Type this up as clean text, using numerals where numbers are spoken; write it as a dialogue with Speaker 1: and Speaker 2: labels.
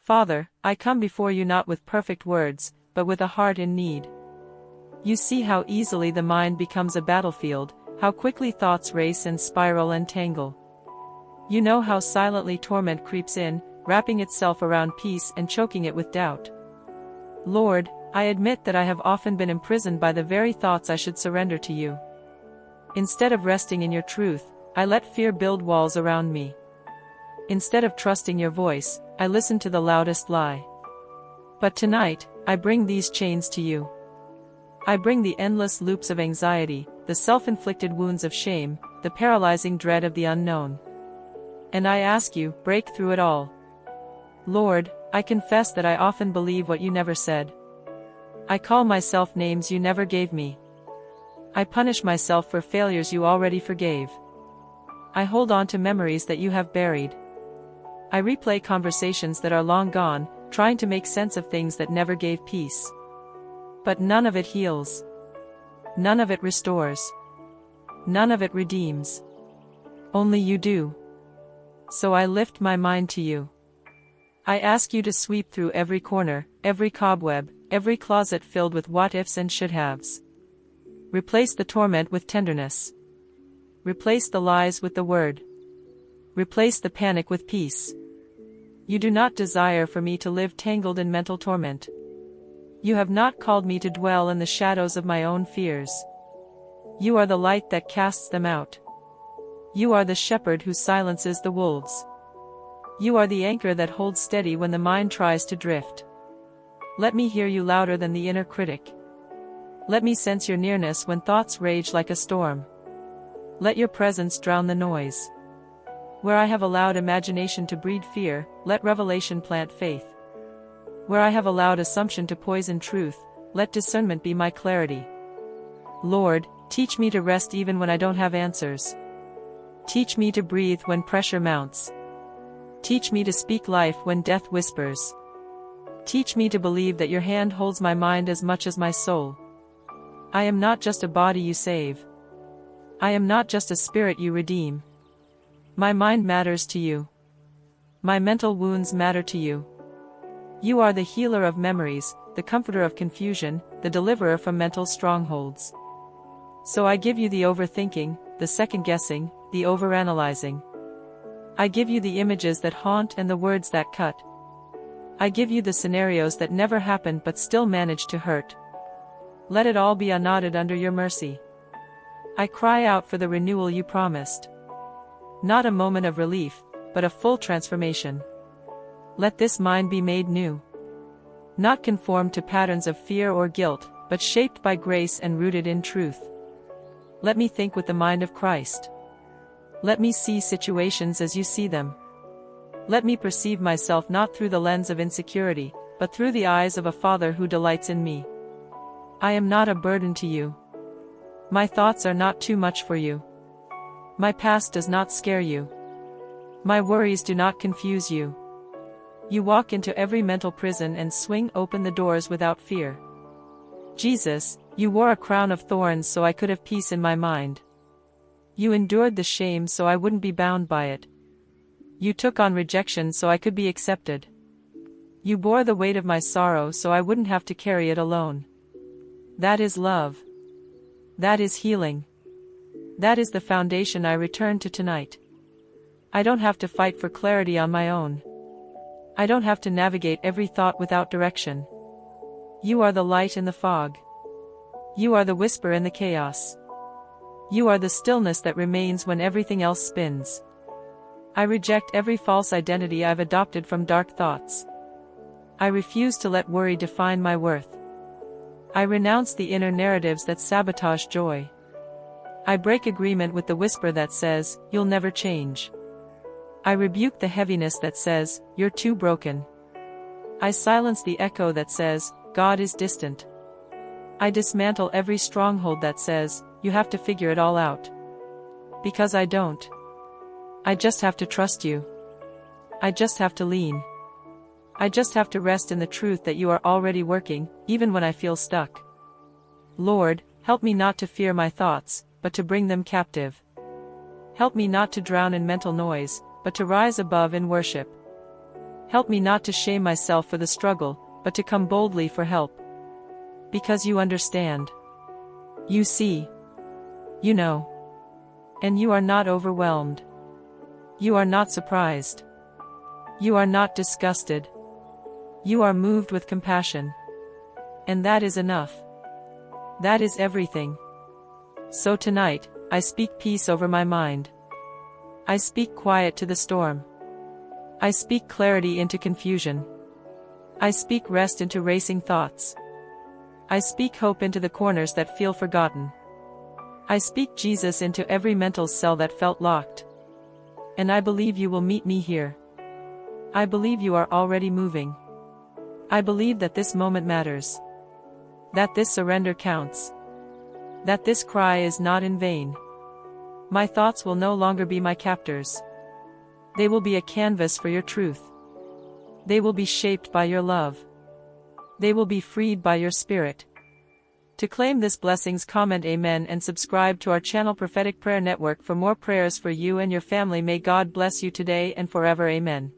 Speaker 1: Father, I come before you not with perfect words, but with a heart in need. You see how easily the mind becomes a battlefield, how quickly thoughts race and spiral and tangle. You know how silently torment creeps in, wrapping itself around peace and choking it with doubt. Lord, I admit that I have often been imprisoned by the very thoughts I should surrender to you. Instead of resting in your truth, I let fear build walls around me. Instead of trusting your voice, I listen to the loudest lie. But tonight, I bring these chains to you. I bring the endless loops of anxiety, the self-inflicted wounds of shame, the paralyzing dread of the unknown. And I ask you, break through it all. Lord, I confess that I often believe what you never said. I call myself names you never gave me. I punish myself for failures you already forgave. I hold on to memories that you have buried. I replay conversations that are long gone, trying to make sense of things that never gave peace. But none of it heals. None of it restores. None of it redeems. Only you do. So I lift my mind to you. I ask you to sweep through every corner, every cobweb, every closet filled with what-ifs and should-haves. Replace the torment with tenderness. Replace the lies with the word. Replace the panic with peace. You do not desire for me to live tangled in mental torment. You have not called me to dwell in the shadows of my own fears. You are the light that casts them out. You are the shepherd who silences the wolves. You are the anchor that holds steady when the mind tries to drift. Let me hear you louder than the inner critic. Let me sense your nearness when thoughts rage like a storm. Let your presence drown the noise. Where I have allowed imagination to breed fear, let revelation plant faith. Where I have allowed assumption to poison truth, let discernment be my clarity. Lord, teach me to rest even when I don't have answers. Teach me to breathe when pressure mounts. Teach me to speak life when death whispers. Teach me to believe that your hand holds my mind as much as my soul. I am not just a body you save. I am not just a spirit you redeem. My mind matters to you. My mental wounds matter to you. You are the healer of memories, the comforter of confusion, the deliverer from mental strongholds. So I give you the overthinking, the second-guessing, the overanalyzing. I give you the images that haunt and the words that cut. I give you the scenarios that never happened but still manage to hurt. Let it all be unknotted under your mercy. I cry out for the renewal you promised. Not a moment of relief, but a full transformation. Let this mind be made new. Not conformed to patterns of fear or guilt, but shaped by grace and rooted in truth. Let me think with the mind of Christ. Let me see situations as you see them. Let me perceive myself not through the lens of insecurity, but through the eyes of a Father who delights in me. I am not a burden to you. My thoughts are not too much for you. My past does not scare you. My worries do not confuse you. You walk into every mental prison and swing open the doors without fear. Jesus, you wore a crown of thorns so I could have peace in my mind. You endured the shame so I wouldn't be bound by it. You took on rejection so I could be accepted. You bore the weight of my sorrow so I wouldn't have to carry it alone. That is love. That is healing. That is the foundation I return to tonight. I don't have to fight for clarity on my own. I don't have to navigate every thought without direction. You are the light in the fog. You are the whisper in the chaos. You are the stillness that remains when everything else spins. I reject every false identity I've adopted from dark thoughts. I refuse to let worry define my worth. I renounce the inner narratives that sabotage joy. I break agreement with the whisper that says, "You'll never change." I rebuke the heaviness that says, "You're too broken." I silence the echo that says, "God is distant." I dismantle every stronghold that says, "You have to figure it all out." Because I don't. I just have to trust you. I just have to lean. I just have to rest in the truth that you are already working, even when I feel stuck. Lord, help me not to fear my thoughts, but to bring them captive. Help me not to drown in mental noise, but to rise above in worship. Help me not to shame myself for the struggle, but to come boldly for help. Because you understand. You see. You know. And you are not overwhelmed. You are not surprised. You are not disgusted. You are moved with compassion. And that is enough. That is everything. So tonight, I speak peace over my mind. I speak quiet to the storm. I speak clarity into confusion. I speak rest into racing thoughts. I speak hope into the corners that feel forgotten. I speak Jesus into every mental cell that felt locked. And I believe you will meet me here. I believe you are already moving. I believe that this moment matters. That this surrender counts. That this cry is not in vain. My thoughts will no longer be my captors. They will be a canvas for your truth. They will be shaped by your love. They will be freed by your spirit. To claim this blessings, comment amen and subscribe to our channel Prophetic Prayer Network for more prayers for you and your family. May God bless you today and forever. Amen.